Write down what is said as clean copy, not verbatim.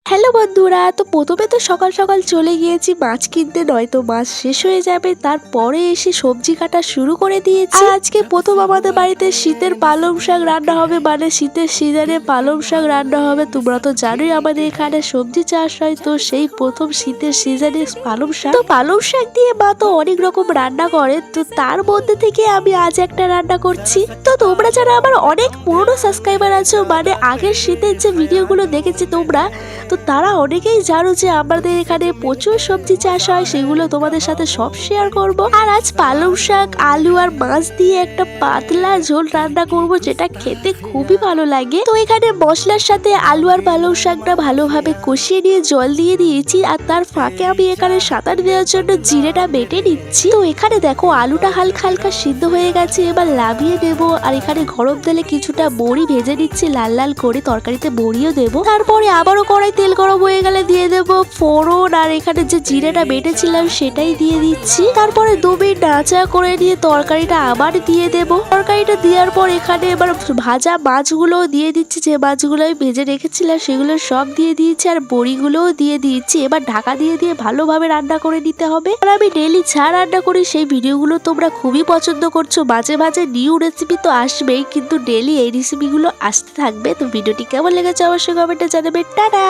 Hello বন্ধুরা, তো প্রথমে তো সকাল সকাল চলে গিয়েছি মাছ কিনতে, নয়তো মাছ শেষ হয়ে যাবে। তারপরে এসে সবজি কাটা শুরু করে দিয়েছি। আর আজকে প্রথম আমাদের বাড়িতে শীতের পালং শাক রান্না হবে, মানে শীতের সিজনে পালং শাক রান্না হবে। তোমরা তো জানোই আমাদের এখানে সবজি চাষ হয়, তো সেই প্রথম শীতের সিজনে পালং শাক। তো পালং শাক দিয়ে মা তো অনেক রকম রান্না করে, তো তার মধ্যে থেকে আমি আজ একটা রান্না করছি। তো তোমরা যারা আমার অনেক পুরনো সাবস্ক্রাইবার আছো, মানে আগের শীতের যে ভিডিওগুলো দেখেছি তোমরা, তো তারা অনেকেই জানো যে আমাদের এখানে প্রচুর সবজি চাষ হয়, সেগুলো তোমাদের সাথে সব শেয়ার করব। আর আজ পালং শাক, আলু আর মাছ দিয়ে একটা পাতলা ঝোল রান্না করব, যেটা খেতে খুবই ভালো লাগে। তো এখানে মশলার সাথে আলু আর পালং শাকটা ভালোভাবে কষিয়ে নিয়ে জল দিয়ে দিয়েছি, আর তার ফাঁকে আমি এখানে সাঁতার দেওয়ার জন্য জিরেটা বেটে নিচ্ছি। তো এখানে দেখো আলুটা হালকা হালকা সিদ্ধ হয়ে গেছে, এবার নামিয়ে দেব। আর এখানে গরম তেলে কিছুটা বড়ি ভেজে নিচ্ছি লাল লাল করে, তরকারিতে বড়িও দেবো। তারপরে আবারও কড়াই তেল গরম হয়ে গেলে দিয়ে দেব ফোড়ন, আর এখানে যে জিরেটা বেটেছিলাম সেটাই দিয়ে দিচ্ছি। তারপরে 2 মিনিট নাড়াচাড়া করে নিয়ে তরকারিটা আবার দিয়ে দেব। তরকারিটা দেওয়ার পর এখানে এবার ভাজা মাছগুলো দিয়ে দিচ্ছি, যে মাছগুলো আমি ভেজে রেখেছিলাম সেগুলো সব দিয়ে দিয়েছি, আর বড়িগুলোও দিয়ে দিয়েছি। এবার ঢাকা দিয়ে দিয়ে ভালোভাবে রান্না করে নিতে হবে। আর আমি ডেলি যা রান্না করি সেই ভিডিওগুলো তোমরা খুবই পছন্দ করছো। মাঝে মাঝে নিউ রেসিপি তো আসবেই, কিন্তু ডেলি এই রেসিপিগুলো আসতে থাকবে। তো ভিডিওটি কেমন লেগেছে অবশ্যই কমেন্টে জানাবে। টাটা।